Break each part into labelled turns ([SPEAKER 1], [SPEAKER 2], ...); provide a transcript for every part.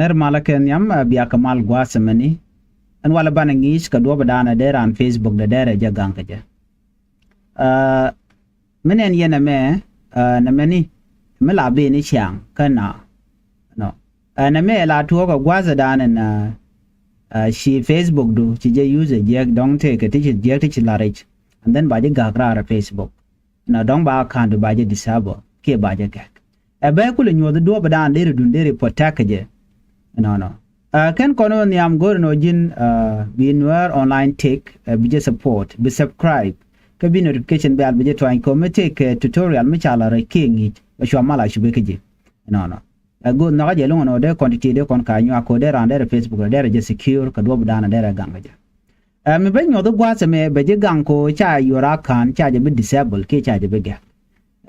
[SPEAKER 1] ner malaken yam biya kamal gwasemani an wala bana ngis ka do badana dera an Facebook da dera jagang kaje menen yena me na meni mela be ni chang kana no na me la to ka gwaza dana na she Facebook do ci je user je dong te ka ti je ti la rich and then ba je gagra Facebook na dong ba kan do ba je disable ke ba je ka e ba ku le nyodo do badana dere dun dere potaka je no kan kono ni am go no jin bi Nuer Online Tech bi support bi subscribe ka bi notification bi al bi to an ko me take tutorial me chala re kingi ba shwa mala shube keje no go no je lo no de quantity de kon ka nyu ko de ran de Facebook de je secure ka do dana de ganga je me ba nyodo gwa se me be je gang ko cha yora kan cha je bi disable ke cha je bi ga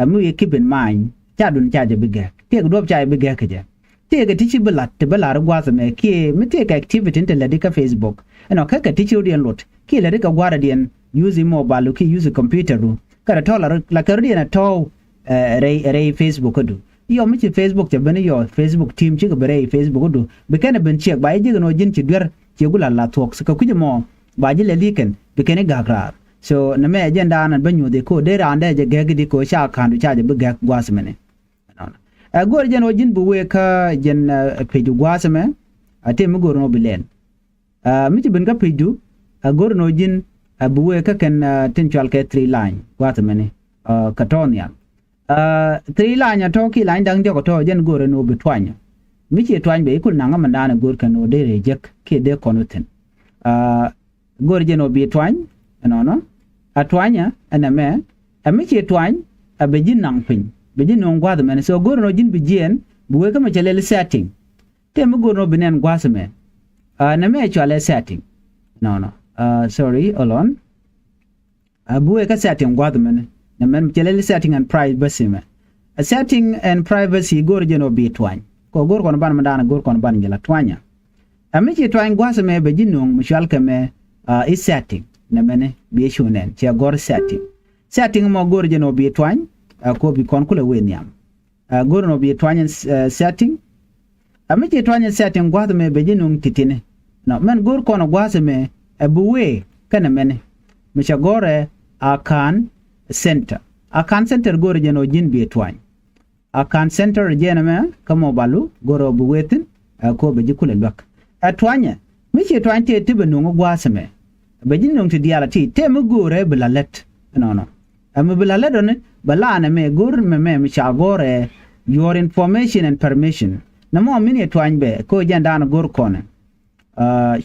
[SPEAKER 1] mu ye keep in mind cha dun cha je bi ga te go do cha bi ga keje take a teaching belat to belar was me ki me take activity into ladika Facebook and okay ka teach you lot ki ladika guardian use mobile ki use computer ru kara tola la kardi na to ray Facebook do yo me Facebook te bani yo Facebook team chi bare Facebook do be kana ben check ba ji no jin chi der chi gula la tok ka kuje mo ba ji le liken be kana gagrar so na me agenda na banyo de ko de rande je gagdi ko sha kan du cha je be gag was mene gor jen ojin buwe ka jen peju gwasame ate mu gor no bilen mi ti ben ka peju gor no jin buwe ka ken tentual ke 3 line gwasame ne katonia 3 line to ki line dang de ko to jen gor no bitwanya mi ti twany be kul nanga mandana gor kan no de rejek ke de konoten gor jen obi twany no atwanya aname mi ti twany abejin nang pin bejin no ngwa men so gor no jin bijien buwe ka machele setting te mu gor no binen gwasme na me chale setting no sorry alone buwe ka setting gwad men na men machele setting and privacy me a setting and privacy gor jeno bi twany ko gor kon ban mandana gor kon ban jela twanya ami che twany gwasme bejin no machal ka me is setting na mene bi shunen che gor setting mo gor jeno bi twany ko bi kon kula wenyam gor no bi twanyen setting ami che twanyen setting gwad me bejinung titine no men gor kono gwase me buwe kana mene misha gore akan center gor jeno jin bi twany akan center jena me kamo balu goro buwetin ko beji kula lwak atwanya mi che twante tibenu gwase me bejinung ti dialati te mu gore belalet no am belalet on balana me gur me chagore your information and permission namo mini twany be ko jandana gur kone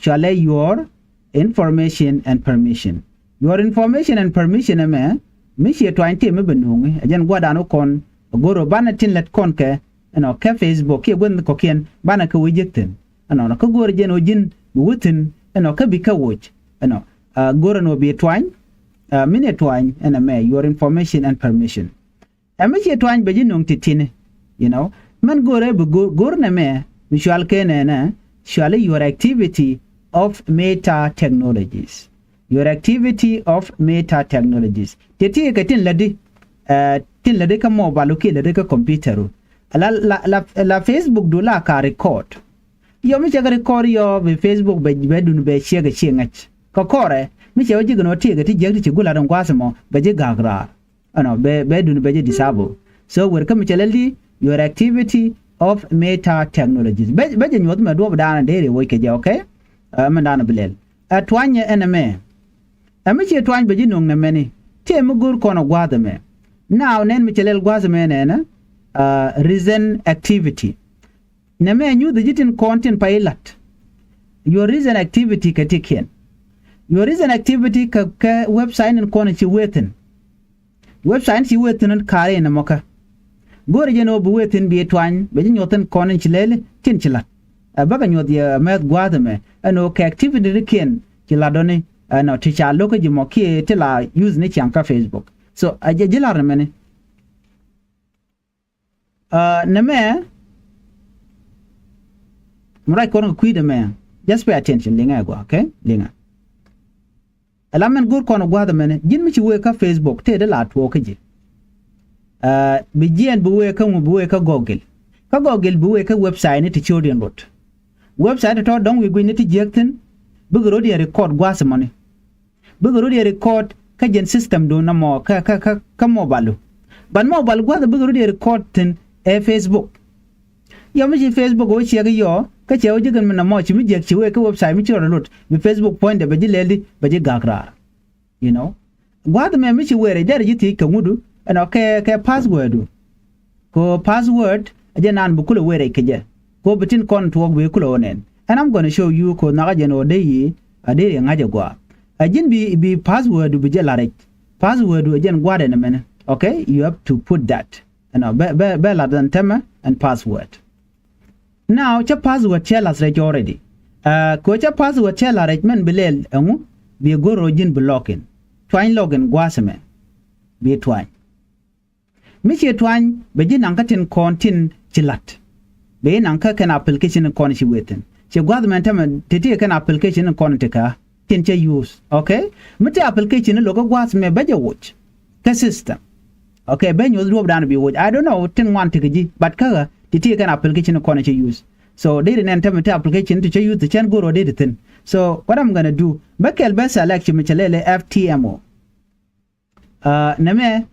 [SPEAKER 1] chale your information and permission me mi che twany te me benungi ajan gwadano kon goro bana tin let kon ke no ke Facebook ke gon ko ken bana ko wujekten no ko gor jeno jin wutin no ka bi ka wuj no goro no bi twany minute twine and your information and permission ami che twine be jinung titine man gore be gor na me visual kenena surely your activity of meta technologies teti ka tin ladi ka mobile ke ladi ka computer la Facebook do la ka record yo mi che record yo be Facebook be dun be share ngach ko kore mi che oji gno tie gati jegti gula don kwasmo beje gagra be dun beje disable so wer kam cheleli your activity of meta technologies beje nyod me do dana dere wo ke je okay man dana bilel atwanye eneme ami che twany beje nong na meni te mu gur kono gwada me now nen mi chelel gwada me nena reason activity na me nyu the jitin content pilot your reason activity katiken your reason activity ka website en kono ci weten website ci weten kare na moka gore jeno bu weten bi twany be nyoten kono ci lele tin ci lat baga nyod ya met gwadame ano ka activity ken ci la doni no ti cha loko ji moki te la use ni chanka Facebook so aje jilar mene na me murai kono kwide me just pay attention linga go okay linga alamen gur kono gwada mene jin mi ci we ka Facebook te de la to keje bi jien bu we ka Google bu we ka website ni ti chodian lot website to dong we go ni ti jekten bugro di record gwas money bugro di record ka gen system do na mo ka mobile ban mobile gwa bugro di record tin e Facebook yo mi Facebook wo chi ga yo ka che o jigan na mo chi mi jek chi we ka website mi chi ro lot mi Facebook point de baji leli baji gakra you know gwa me mi chi we re ji ti ka ngudu ana ke password ko password aje nan bu kula we re ke je ko bitin kon to we kula onen and I'm going to show you ko na ga je no de yi ade ngaje gwa ajin bi password bi je la re password ajen gwa de na men okay you have to put that be la dan tema and password. Now cha password tell us right already. Ko cha password tell us men bilel engu bi goro jin blocking. Twine login gwaseme bi twine. Mi che twine be jin ankatin kontin chilat. Be nanka kan application kon shi weten. Che gwasmen tema tete kan application kon teka tin che use. Okay? Mi application logo gwasme be je watch. Ka system. Okay, ben you drop down be watch. I don't know tin one tiki but kaga tete kan application kon che use. So they didn't enter application to use the chan go or did it. So what I'm gonna do, Bekel best selection Michelele FTMO. Name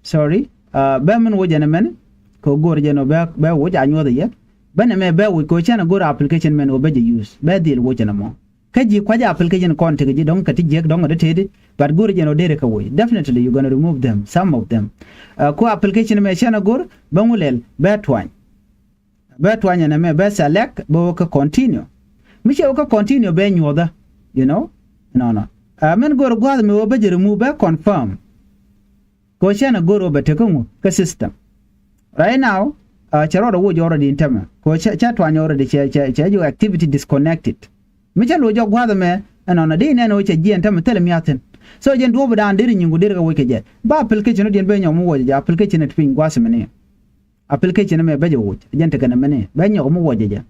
[SPEAKER 1] sorry, Beman Wojanaman, ko go Jano Bear Woj I know the year. Bename Bear would go chan go application man or better use. Bad deal Wojanamo. Kaji Kwaja application contact you don't cut it jack don't rotate but go Jano Derek away. Definitely you're gonna remove them, some of them. Co application me chana go, Bangulel, Bear twine. But one and me be select bo ka continue. Miche ka continue be nyoda, you know? No. Men go gwa me obe remove be confirm. Ko chana go ro betekungu ka system. Right now, charo wo already intama. Ko chat one already che your activity disconnected. Miche lo jo gwa me and day no che ji intama tell me atin. So jen do down diri nyungu diri ka weke je. Ba application no be nyamu wo je application et pin gwa semene. Application me beje woj jente kana mene banyo mo wojeje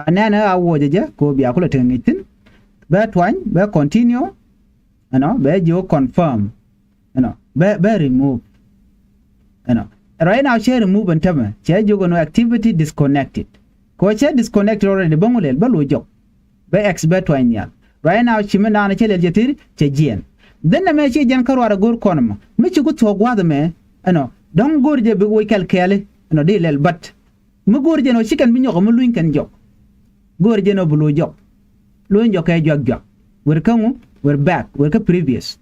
[SPEAKER 1] nana a wojeje ko bi akula tengitin be twany be continue be jo confirm be remove right now share remove and tama che jogo no activity disconnected ko che disconnected already bangulel balu jok be ex be twany ya right now chimena na chelel jetir che jien then na me che jen karwara gor konma me chi gut to gwada me don gorje be wo kalkele no dilel but mu gorje no chicken bi ñoko mu luñ kan jok gorje no bu lu jok luñ jokay jok wer kangu wer back wer ka previous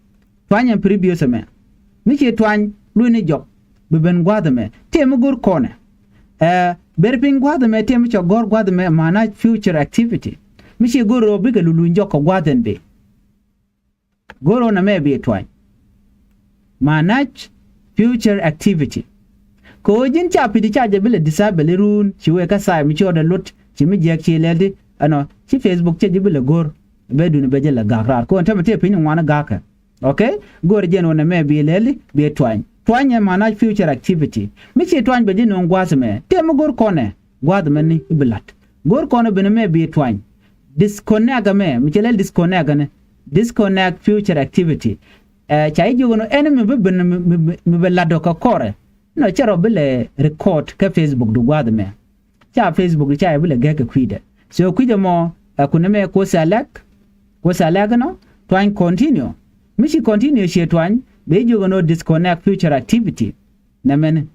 [SPEAKER 1] twanya previous me mi ci twany lu ni jok be ben gwada me te mu gor kone ber pin gwada me te mu ci gor gwada me manage future activity mi ci goro bi ga lu luñ jok gwaden be goro na me be twany manage future activity ko jin cha pidi cha je bile disable run chi we ka sai mi choda lot chi mi jek chi lelde chi Facebook che jibile gor be dun be je la gakrar ko ntama te pin ngwana gaka okay gor je no na me bi lele be twanye manage future activity mi chi twany be jin ngwas me te mo gor kone gwad me ni bilat gor kone be me bi twany disconnect me mi che lele disconnect future activity chai jogo no enemy be ben mi be lado ka kore no charo bile record ka Facebook du gwad me cha Facebook cha bile ga ka kwide so kwide mo kuneme ko select no twine continue mishi continue she twine be jogo no disconnect future activity na men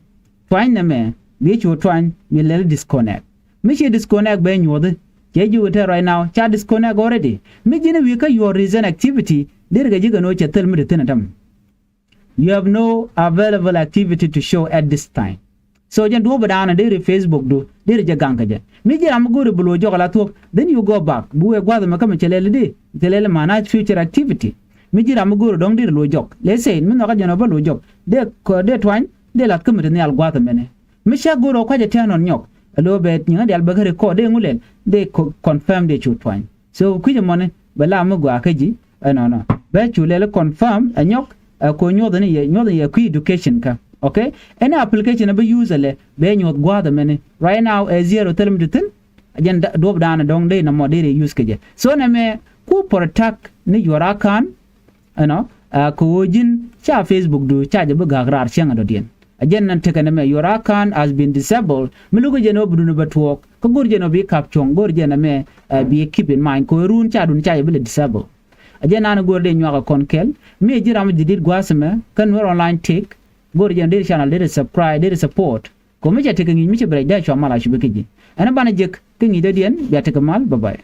[SPEAKER 1] twine na me be chu twine mi le disconnect mishi disconnect be nyode je ju te right now cha disconnect already mi jine wi ka your reason activity der ga jiga no cha tel mi de tam. You have no available activity to show at this time. So jen do down and there Facebook do there je gankaje. Mi je am go bulo jogala tok then you go back. Buwe gwada makam chelele de chelele manage future activity. Mi je am go dong dir lo jog. Let's say mi no ka jeno ba lo jog. De twine de la kamete ne al gwada mene. Mi sha go ro kwa je tanon nyok. Alo bet nyanga de al bagare ko de ngulel de confirm de chu twine. So kuje mone bala am go akaji no. Be chulele confirm anyok ko nyoda ye ku education ka okay any application be user be nyod gwada mene right now a zero telm ditin again do dana dong de na modere use keje so na me ku protect ni yora kan ko jin cha Facebook do cha je be gagrar chenga do dien again nan tekane me yora kan has been disabled milugo je no budu no batwok ko gor je no bi kap chong gor je na me bi keep in mind ko run cha dun cha be disable aje na gor de nywa kon kel me jiram jidit gwasme kan Nuer Online Tech gor je de channel de subscribe de support ko me jate ngi mi che bre da chwa mala shi be kiji ana bana jek ke ngi de dien ya te kamal bye bye